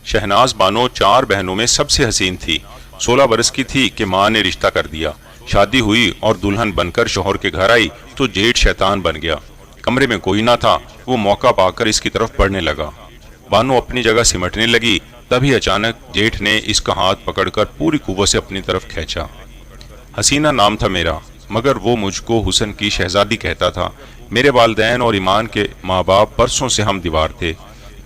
शहनाज बानो 4 बहनों में सबसे हसीन थी। 16 बरस की थी कि माँ ने रिश्ता कर दिया। शादी हुई और दुल्हन बनकर शौहर के घर आई तो जेठ शैतान बन गया। कमरे में कोई ना था, वो मौका पाकर इसकी तरफ बढ़ने लगा। बानो अपनी जगह सिमटने लगी, तभी अचानक जेठ ने इसका हाथ पकड़कर पूरी कुव्वत से अपनी तरफ खींचा। हसीना नाम था मेरा, मगर वो मुझको हुसन की शहजादी कहता था। मेरे वालिदैन और ईमान के माँ बाप बरसों से हम दीवार थे।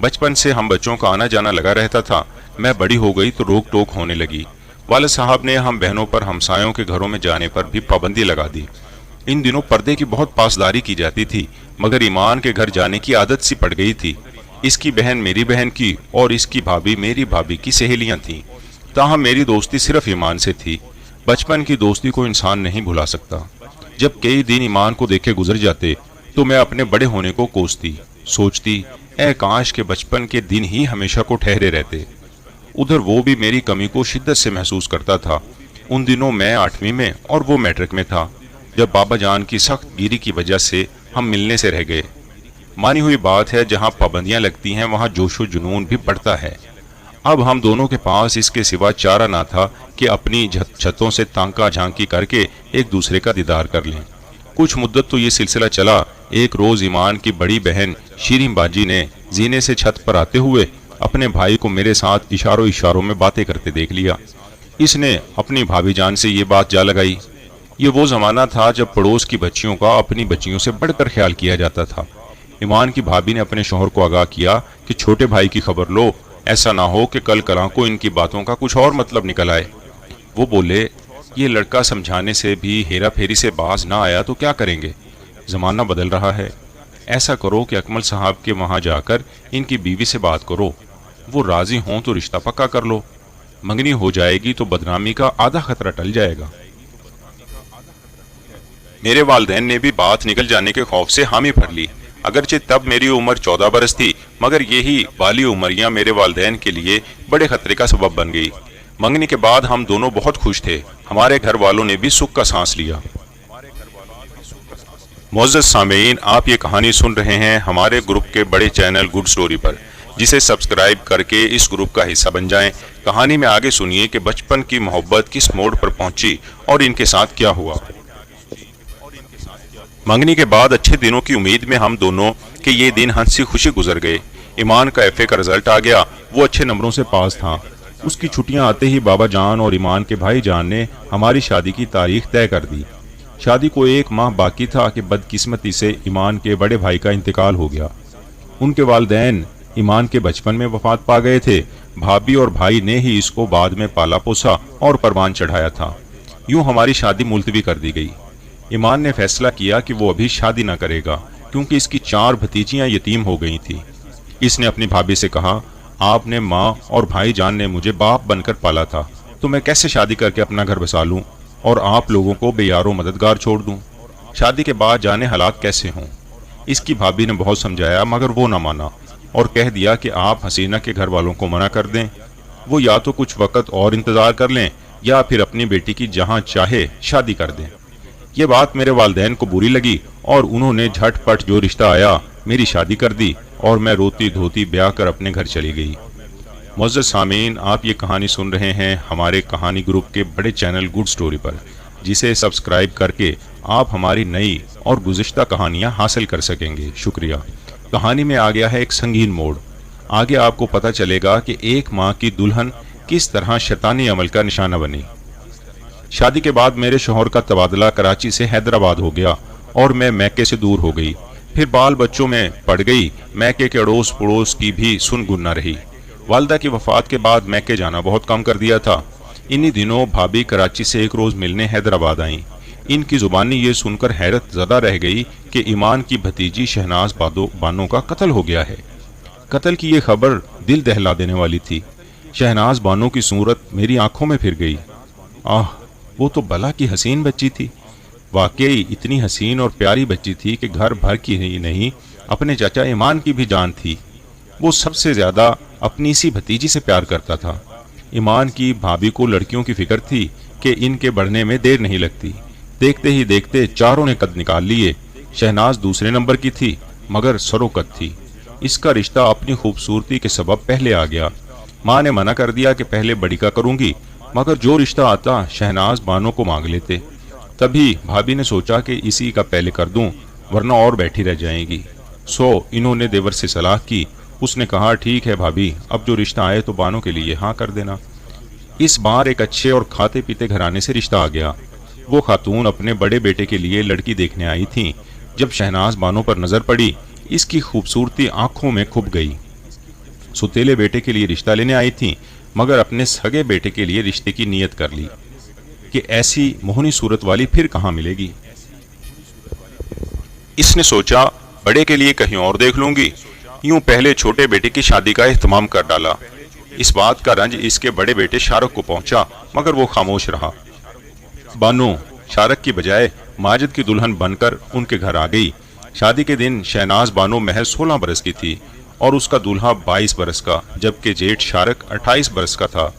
बचपन से हम बच्चों का आना जाना लगा रहता था। मैं बड़ी हो गई तो रोक टोक होने लगी। वालिद साहब ने हम बहनों पर हमसायों के घरों में जाने पर भी पाबंदी लगा दी। इन दिनों पर्दे की बहुत पासदारी की जाती थी, मगर ईमान के घर जाने की आदत सी पड़ गई थी। इसकी बहन मेरी बहन की और इसकी भाभी मेरी भाभी की सहेलियां थीं। ताहम मेरी दोस्ती सिर्फ ईमान से थी। बचपन की दोस्ती को इंसान नहीं भुला सकता। जब कई दिन ईमान को देखे गुजर जाते तो मैं अपने बड़े होने को कोसती, सोचती ऐ काश के बचपन के दिन ही हमेशा को ठहरे रहते। उधर वो भी मेरी कमी को शिद्दत से महसूस करता था। उन दिनों मैं 8वीं में और वो मैट्रिक में था, जब बाबा जान की सख्त गिरी की वजह से हम मिलने से रह गए। मानी हुई बात है, जहाँ पाबंदियां लगती हैं वहाँ जोशो जुनून भी बढ़ता है। अब हम दोनों के पास इसके सिवा चारा ना था कि अपनी छतों से तांका झांकी करके एक दूसरे का दीदार कर लें। कुछ मुद्दत तो ये सिलसिला चला। एक रोज ईमान की बड़ी बहन शीरीन बाजी ने जीने से छत पर आते हुए अपने भाई को मेरे साथ इशारों इशारों में बातें करते देख लिया। इसने अपनी भाभी जान से ये बात जा लगाई। ये वो जमाना था जब पड़ोस की बच्चियों का अपनी बच्चियों से बढ़कर ख्याल किया जाता था। ईमान की भाभी ने अपने शौहर को आगाह किया कि छोटे भाई की खबर लो, ऐसा ना हो कि कल कला को इनकी बातों का कुछ और मतलब निकल आए। वो बोले, ये लड़का समझाने से भी हेरा फेरी से बाज ना आया तो क्या करेंगे, जमाना बदल रहा है। ऐसा करो कि अकमल साहब के वहां जाकर इनकी बीवी से बात करो, वो राजी हों तो रिश्ता पक्का कर लो। मंगनी हो जाएगी तो बदनामी का आधा खतरा टल जाएगा। मेरे वालिदैन ने भी बात निकल जाने के खौफ से हामी भर ली। अगरचे तब मेरी उम्र 14 बरस थी, मगर यही बाली उमरियां मेरे वालिदैन के लिए बड़े खतरे का सबब बन गई। मंगनी के बाद हम दोनों बहुत खुश थे। हमारे घर वालों ने भी सुख का सांस लिया। मुअज़्ज़ज़ सामीईन, आप ये कहानी सुन रहे हैं हमारे ग्रुप के बड़े चैनल गुड स्टोरी पर, जिसे सब्सक्राइब करके इस ग्रुप का हिस्सा बन जाएं। कहानी में आगे सुनिए कि बचपन की मोहब्बत किस मोड़ पर पहुंची और इनके साथ क्या हुआ। मंगनी के बाद अच्छे दिनों की उम्मीद में हम दोनों के ये दिन हंसी खुशी गुजर गए। ईमान का एफए का रिजल्ट आ गया। वो अच्छे नंबरों से पास था। उसकी छुट्टियां आते ही बाबा जान और ईमान के भाई जान ने हमारी शादी की तारीख तय कर दी। शादी को 1 माह बाकी था कि बदकिस्मती से ईमान के बड़े भाई का इंतकाल हो गया। उनके वालिदैन ईमान के बचपन में वफात पा गए थे। भाभी और भाई ने ही इसको बाद में पाला पोसा और परवान चढ़ाया था। यूं हमारी शादी मुलतवी कर दी गई। ईमान ने फैसला किया कि वो अभी शादी न करेगा, क्योंकि इसकी 4 भतीजियां यतीम हो गई थी। इसने अपनी भाभी से कहा, आपने माँ और भाई जान ने मुझे बाप बनकर पाला था, तो मैं कैसे शादी करके अपना घर बसा लूं और आप लोगों को बेयारो मददगार छोड़ दूं। शादी के बाद जाने हालात कैसे हों। इसकी भाभी ने बहुत समझाया, मगर वो ना माना और कह दिया कि आप हसीना के घर वालों को मना कर दें। वो या तो कुछ वक्त और इंतजार कर लें या फिर अपनी बेटी की जहां चाहे शादी कर दें। ये बात मेरे वालिदैन को बुरी लगी और उन्होंने झटपट जो रिश्ता आया मेरी शादी कर दी और मैं रोती धोती ब्याह कर अपने घर चली गई। मुअज़्ज़ज़ सामीईन, आप ये कहानी सुन रहे हैं हमारे कहानी ग्रुप के बड़े चैनल गुड स्टोरी पर, जिसे सब्सक्राइब करके आप हमारी नई और गुज़िश्ता कहानियाँ हासिल कर सकेंगे। शुक्रिया। कहानी में आ गया है एक संगीन मोड़। आगे आपको पता चलेगा कि एक माँ की दुल्हन किस तरह शैतानी अमल का निशाना बनी। शादी के बाद मेरे शौहर का तबादला कराची से हैदराबाद हो गया और मैं मैके से दूर हो गई। फिर बाल बच्चों में पड़ गई। मैके के अड़ोस पड़ोस की भी सुन गुन न रही। वालदा की वफात के बाद मैके जाना बहुत कम कर दिया था। इन्हीं दिनों भाभी कराची से एक रोज मिलने हैदराबाद आईं। इनकी जुबानी ये सुनकर हैरत ज़दा रह गई कि ईमान की भतीजी शहनाज बानो का कत्ल हो गया है। कत्ल की ये खबर दिल दहला देने वाली थी। शहनाज बानो की सूरत मेरी आंखों में फिर गई। आह, वो तो भला की हसीन बच्ची थी। वाकई इतनी हसीन और प्यारी बच्ची थी कि घर भर की ही नहीं, अपने चाचा ईमान की भी जान थी। वो सबसे ज्यादा अपनी सी भतीजी से प्यार करता था। ईमान की भाभी को लड़कियों की फिक्र थी कि इनके बढ़ने में देर नहीं लगती। देखते ही देखते चारों ने कद निकाल लिए। शहनाज दूसरे नंबर की थी, मगर सरोकत थी। इसका रिश्ता अपनी खूबसूरती के सबब पहले आ गया। माँ ने मना कर दिया कि पहले बड़ी का करूंगी, मगर जो रिश्ता आता शहनाज बानो को मांग लेते। तभी भाभी ने सोचा कि इसी का पहले कर दूं, वरना और बैठी रह जाएंगी। सो इन्होंने देवर से सलाह की। उसने कहा, ठीक है भाभी, अब जो रिश्ता आए तो बानो के लिए हाँ कर देना। इस बार एक अच्छे और खाते पीते घराने से रिश्ता आ गया। वो खातून अपने बड़े बेटे के लिए लड़की देखने आई थी। जब शहनाज बानो पर नजर पड़ी, इसकी खूबसूरती आंखों में खुब गई। सुतेले बेटे के लिए रिश्ता लेने आई थी, मगर अपने सगे बेटे के लिए रिश्ते की नीयत कर ली कि ऐसी मोहनी सूरत वाली फिर कहाँ मिलेगी। इसने सोचा, बड़े के लिए कहीं और देख लूंगी। यूं पहले छोटे बेटे की शादी का एहतमाम कर डाला। इस बात का रंज इसके बड़े बेटे शाहरुख को पहुंचा, मगर वो खामोश रहा। बानो शाहरुख की बजाय माजिद की दुल्हन बनकर उनके घर आ गई। शादी के दिन शहनाज बानो महज 16 बरस की थी और उसका दूल्हा 22 बरस का, जबकि जेठ शाहरुख 28 बरस का था।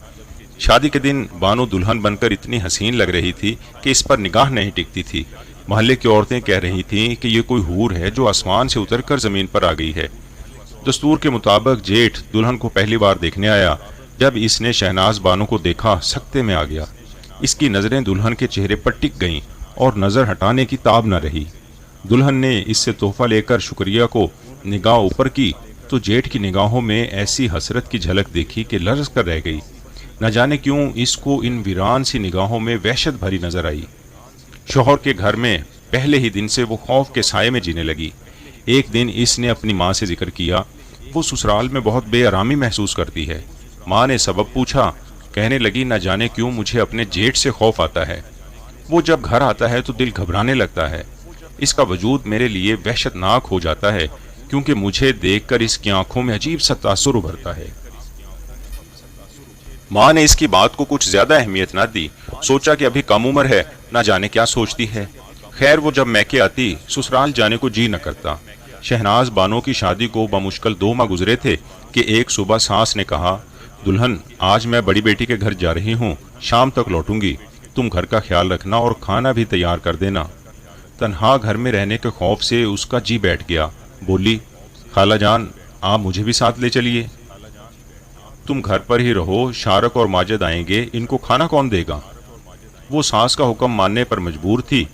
शादी के दिन बानो दुल्हन बनकर इतनी हसीन लग रही थी कि इस पर निगाह नहीं टिकती थी। मोहल्ले की औरतें कह रही थीं कि ये कोई हूर है जो आसमान से उतरकर जमीन पर आ गई है। दस्तूर के मुताबिक जेठ दुल्हन को पहली बार देखने आया। जब इसने शहनाज बानो को देखा, सकते में आ गया। इसकी नजरें दुल्हन के चेहरे पर टिक गईं और नजर हटाने की ताब न रही। दुल्हन ने इससे तोहफा लेकर शुक्रिया को निगाह ऊपर की तो जेठ की निगाहों में ऐसी हसरत की झलक देखी कि लरज कर रह गई। न जाने क्यों इसको इन वीरान सी निगाहों में वहशत भरी नजर आई। शौहर के घर में पहले ही दिन से वो खौफ के साये में जीने लगी। एक दिन इसने अपनी माँ से जिक्र किया, वो ससुराल में बहुत बेआरामी महसूस करती है। माँ ने सबब पूछा। कहने लगी, न जाने क्यों मुझे अपने जेठ से खौफ आता है। वो जब घर आता है तो दिल घबराने लगता है। इसका वजूद मेरे लिए वहशतनाक हो जाता है, क्योंकि मुझे देखकर इसकी आंखों में अजीब सा तासुर उभरता है। माँ ने इसकी बात को कुछ ज्यादा अहमियत न दी। सोचा कि अभी कम उम्र है, न जाने क्या सोचती है। खैर, वो जब मैके आती, ससुराल जाने को जी न करता। शहनाज बानो की शादी को बमुश्किल 2 माह गुजरे थे कि एक सुबह सास ने कहा, दुल्हन, आज मैं बड़ी बेटी के घर जा रही हूँ, शाम तक लौटूंगी। तुम घर का ख्याल रखना और खाना भी तैयार कर देना। तन्हा घर में रहने के खौफ से उसका जी बैठ गया। बोली, खाला जान, आप मुझे भी साथ ले चलिए। तुम घर पर ही रहो, शाहरुख और माजिद आएंगे, इनको खाना कौन देगा। वो सास का हुक्म मानने पर मजबूर थी।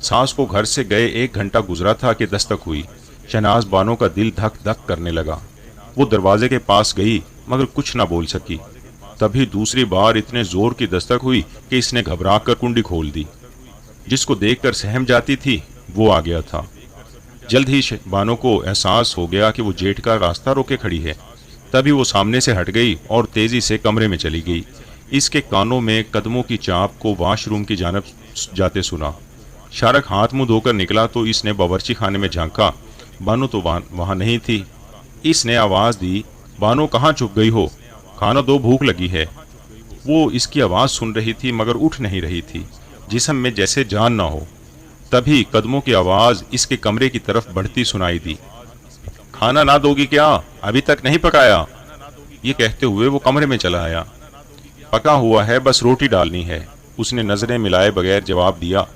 सास को घर से गए 1 घंटा गुजरा था कि दस्तक हुई। शहनाज बानो का दिल धक धक करने लगा। वो दरवाजे के पास गई, मगर कुछ ना बोल सकी। तभी दूसरी बार इतने जोर की दस्तक हुई कि इसने घबरा कर कुंडी खोल दी। जिसको देखकर सहम जाती थी वो आ गया था। जल्द ही बानो को एहसास हो गया कि वो जेठ का रास्ता रोके खड़ी है। तभी वो सामने से हट गई और तेजी से कमरे में चली गई। इसके कानों में कदमों की चाप को वॉशरूम की जानब जाते सुना। शाहरुख हाथ मुंह धोकर निकला तो इसने बावर्ची खाने में झांका। बानो तो वहां नहीं थी। इसने आवाज दी, बानो कहाँ छुप गई हो, खाना दो, भूख लगी है। वो इसकी आवाज सुन रही थी मगर उठ नहीं रही थी, जिस्म में जैसे जान ना हो। तभी कदमों की आवाज इसके कमरे की तरफ बढ़ती सुनाई दी। खाना ना दोगी क्या, अभी तक नहीं पकाया। ये कहते हुए वो कमरे में चला आया। पका हुआ है, बस रोटी डालनी है, उसने नजरें मिलाए बगैर जवाब दिया।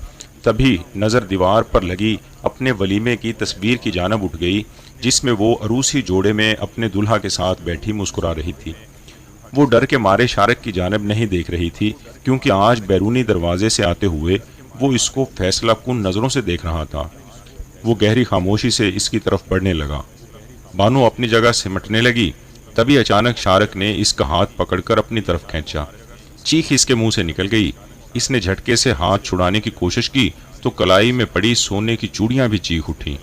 तभी नजर दीवार पर लगी अपने वलीमे की तस्वीर की जानब उठ गई, जिसमें वो अरूसी जोड़े में अपने दुल्हा के साथ बैठी मुस्कुरा रही थी। वो डर के मारे शाहरुख की जानब नहीं देख रही थी, क्योंकि आज बैरूनी दरवाजे से आते हुए वो इसको फैसला कुन नजरों से देख रहा था। वो गहरी खामोशी से इसकी तरफ बढ़ने लगा। बानो अपनी जगह सिमटने लगी। तभी अचानक शाहरुख ने इसका हाथ पकड़कर अपनी तरफ खींचा। चीख इसके मुंह से निकल गई। इसने झटके से हाथ छुड़ाने की कोशिश की तो कलाई में पड़ी सोने की चूड़ियां भी चीख उठी।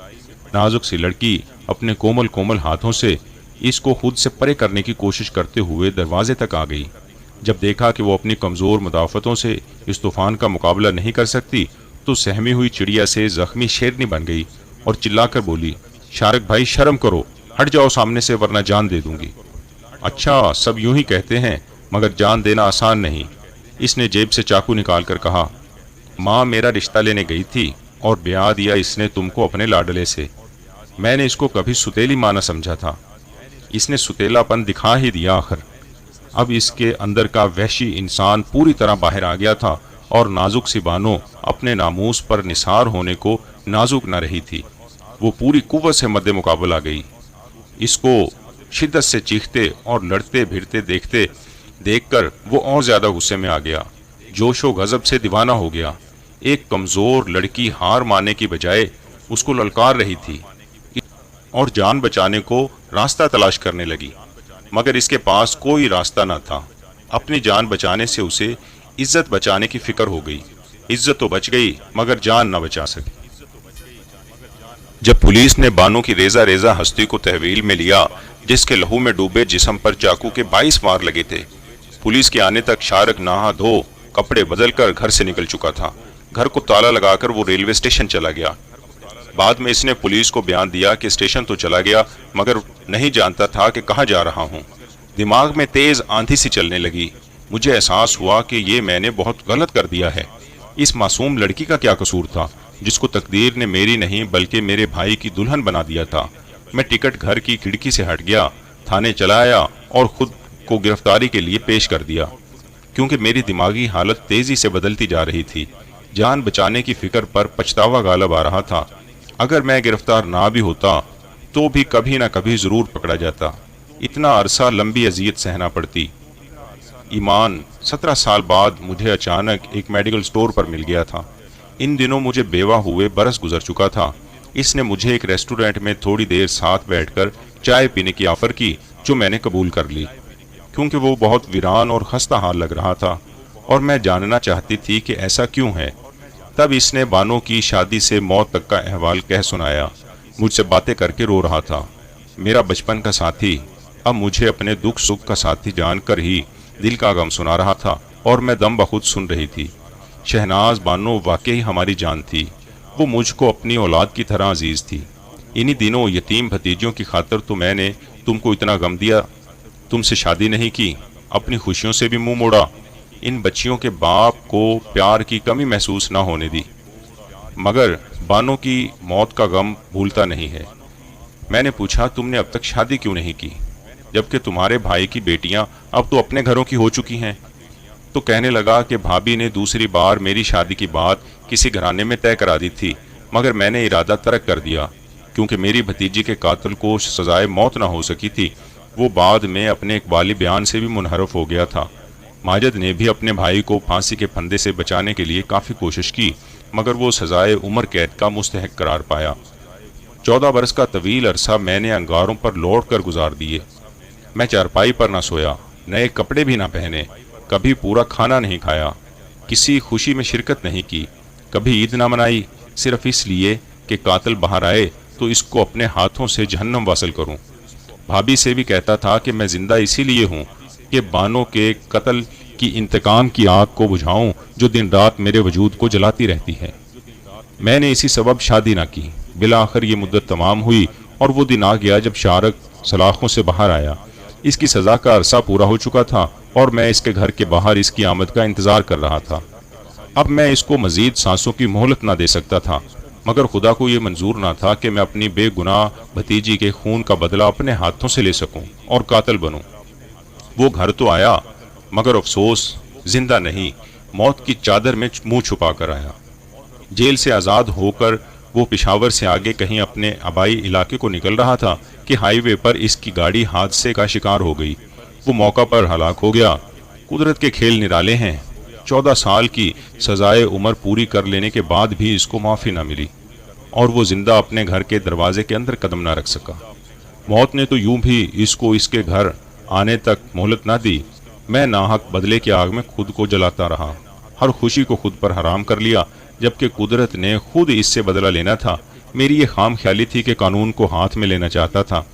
नाजुक सी लड़की अपने कोमल कोमल हाथों से इसको खुद से परे करने की कोशिश करते हुए दरवाजे तक आ गई। जब देखा कि वो अपनी कमजोर मुदाफतों से इस तूफान का मुकाबला नहीं कर सकती तो सहमी हुई चिड़िया से जख्मी शेरनी बन गई और चिल्लाकर बोली, शाहरुख भाई शर्म करो, हट जाओ सामने से वरना जान दे दूंगी। अच्छा, सब यूं ही कहते हैं मगर जान देना आसान नहीं। इसने जेब से चाकू निकाल कर कहा, माँ मेरा रिश्ता लेने गई थी और ब्याह दिया इसने तुमको अपने लाडले से। मैंने इसको कभी सुतेली माँ न समझा था, इसने सुतेलापन दिखा ही दिया आखिर। अब इसके अंदर का वहशी इंसान पूरी तरह बाहर आ गया था और नाजुक सी बानो अपने नामूस पर निसार होने को नाजुक न रही थी। वो पूरी कुव्वत से मद्दे मुकाबला आ गई। इसको शिद्दत से चीखते और लड़ते भिड़ते देखते देखकर वो और ज्यादा गुस्से में आ गया, जोशो गजब से दीवाना हो गया। एक कमजोर लड़की हार मानने की बजाय उसको ललकार रही थी और जान बचाने को रास्ता तलाश करने लगी, मगर इसके पास कोई रास्ता न था। अपनी जान बचाने से उसे इज्जत बचाने की फिक्र हो गई। इज्जत तो बच गई मगर जान न बचा सकी। जब पुलिस ने बानो की रेजा रेजा हस्ती को तहवील में लिया, जिसके लहू में डूबे जिस्म पर चाकू के 22 वार लगे थे, पुलिस के आने तक शारक नहा धो कपड़े बदलकर घर से निकल चुका था। घर को ताला लगाकर वो रेलवे स्टेशन चला गया। बाद में इसने पुलिस को बयान दिया कि स्टेशन तो चला गया मगर नहीं जानता था कि कहाँ जा रहा हूँ। दिमाग में तेज आंधी सी चलने लगी। मुझे एहसास हुआ कि ये मैंने बहुत गलत कर दिया है। इस मासूम लड़की का क्या कसूर था जिसको तकदीर ने मेरी नहीं बल्कि मेरे भाई की दुल्हन बना दिया था। मैं टिकट घर की खिड़की से हट गया, थाने चला आया और खुद को गिरफ्तारी के लिए पेश कर दिया, क्योंकि मेरी दिमागी हालत तेजी से बदलती जा रही थी। जान बचाने की फिक्र पर पछतावा गालब आ रहा था। अगर मैं गिरफ्तार ना भी होता तो भी कभी ना कभी जरूर पकड़ा जाता। इतना अरसा लंबी अजियत सहना पड़ती। ईमान 17 साल बाद मुझे अचानक एक मेडिकल स्टोर पर मिल गया था। इन दिनों मुझे बेवा हुए बरस गुजर चुका था। इसने मुझे एक रेस्टोरेंट में थोड़ी देर साथ बैठकर चाय पीने की ऑफर की, जो मैंने कबूल कर ली, क्योंकि वो बहुत वीरान और खस्ता हाल लग रहा था और मैं जानना चाहती थी कि ऐसा क्यों है। तब इसने बानो की शादी से मौत तक का अहवाल कह सुनाया। मुझसे बातें करके रो रहा था। मेरा बचपन का साथी अब मुझे अपने दुख सुख का साथी जानकर ही दिल का गम सुना रहा था और मैं दम बखुद सुन रही थी। शहनाज बानो वाकई हमारी जान थी। वो मुझको अपनी औलाद की तरह अजीज थी। इन्हीं दिनों यतीम भतीजियों की खातिर तो मैंने तुमको इतना गम दिया, तुमसे शादी नहीं की, अपनी खुशियों से भी मुंह मोड़ा, इन बच्चियों के बाप को प्यार की कमी महसूस ना होने दी, मगर बानो की मौत का गम भूलता नहीं है। मैंने पूछा, तुमने अब तक शादी क्यों नहीं की, जबकि तुम्हारे भाई की बेटियां अब तो अपने घरों की हो चुकी हैं? तो कहने लगा कि भाभी ने दूसरी बार मेरी शादी की बात किसी घराने में तय करा दी थी, मगर मैंने इरादा तर्क कर दिया, क्योंकि मेरी भतीजी के कातिल को सजाए मौत ना हो सकी थी। वो बाद में अपने इकबाली बयान से भी मुनहरफ हो गया था। माजिद ने भी अपने भाई को फांसी के फंदे से बचाने के लिए काफ़ी कोशिश की, मगर वो सजाए उम्र कैद का मुस्तहक करार पाया। 14 बरस का तवील अरसा मैंने अंगारों पर लौट कर गुजार दिए। मैं चारपाई पर ना सोया, नए कपड़े भी ना पहने, कभी पूरा खाना नहीं खाया, किसी खुशी में शिरकत नहीं की, कभी ईद ना मनाई, सिर्फ इसलिए कि कातिल बाहर आए तो इसको अपने हाथों से जहन्नम वासल करूं। भाभी से भी कहता था कि मैं जिंदा इसीलिए हूं कि बानो के कत्ल की इंतकाम की आग को बुझाऊं जो दिन रात मेरे वजूद को जलाती रहती है। मैंने इसी सबब शादी ना की। बिला आखिर ये मुद्दत तमाम हुई और वो दिन आ गया जब शारक सलाखों से बाहर आया। इसकी सज़ा का अरसा पूरा हो चुका था और मैं इसके घर के बाहर इसकी आमद का इंतज़ार कर रहा था। अब मैं इसको मज़ीद सांसों की मोहलत ना दे सकता था, मगर खुदा को ये मंजूर ना था कि मैं अपनी बेगुनाह भतीजी के खून का बदला अपने हाथों से ले सकूं और कातिल बनूं। वो घर तो आया, मगर अफसोस जिंदा नहीं, मौत की चादर में मुंह छुपा कर आया। जेल से आज़ाद होकर वो पिशावर से आगे कहीं अपने आबाई इलाके को निकल रहा था कि हाईवे पर इसकी गाड़ी हादसे का शिकार हो गई। वो मौका पर हलाक हो गया। कुदरत के खेल निराले हैं। 14 साल की सजाए उम्र पूरी कर लेने के बाद भी इसको माफ़ी ना मिली और वो जिंदा अपने घर के दरवाजे के अंदर कदम ना रख सका। मौत ने तो यूं भी इसको इसके घर आने तक मोहलत ना दी। मैं नाहक बदले की आग में खुद को जलाता रहा, हर खुशी को खुद पर हराम कर लिया, जबकि कुदरत ने खुद इससे बदला लेना था। मेरी ये खाम ख्याली थी कि कानून को हाथ में लेना चाहता था।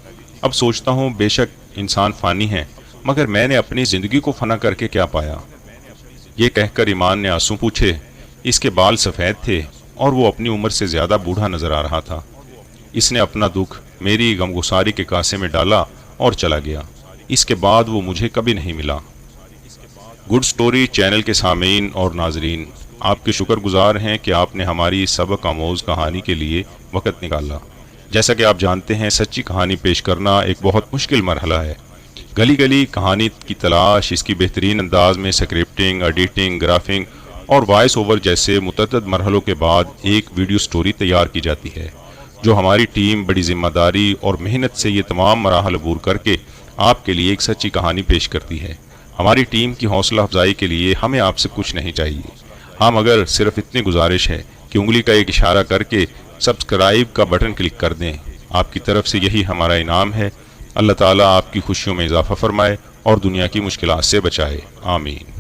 अब सोचता हूँ बेशक इंसान फानी है, मगर मैंने अपनी ज़िंदगी को फना करके क्या पाया। ये कहकर ईमान ने आंसू पूछे। इसके बाल सफ़ेद थे और वो अपनी उम्र से ज़्यादा बूढ़ा नज़र आ रहा था। इसने अपना दुख मेरी गमगुसारी के कासे में डाला और चला गया। इसके बाद वो मुझे कभी नहीं मिला। गुड स्टोरी चैनल के सामीन और नाजरीन, आपके शुक्रगुजार हैं कि आपने हमारी सबक आमोज़ कहानी के लिए वक़्त निकाला। जैसा कि आप जानते हैं, सच्ची कहानी पेश करना एक बहुत मुश्किल मरहला है। गली गली कहानी की तलाश, इसकी बेहतरीन अंदाज में स्क्रिप्टिंग, एडिटिंग, ग्राफिंग और वॉइस ओवर जैसे मुतअद्दिद मरहलों के बाद एक वीडियो स्टोरी तैयार की जाती है। جو ہماری ٹیم بڑی ذمہ داری اور محنت سے یہ تمام مراحل عبور کر کے آپ کے لیے ایک سچی کہانی پیش کرتی ہے۔ ہماری ٹیم کی حوصلہ افزائی کے لیے ہمیں آپ سے کچھ نہیں چاہیے، ہم اگر صرف اتنی گزارش ہے کہ انگلی کا ایک اشارہ کر کے سبسکرائب کا بٹن کلک کر دیں، آپ کی طرف سے یہی ہمارا انعام ہے۔ اللہ تعالیٰ آپ کی خوشیوں میں اضافہ فرمائے اور دنیا کی مشکلات سے بچائے، آمین۔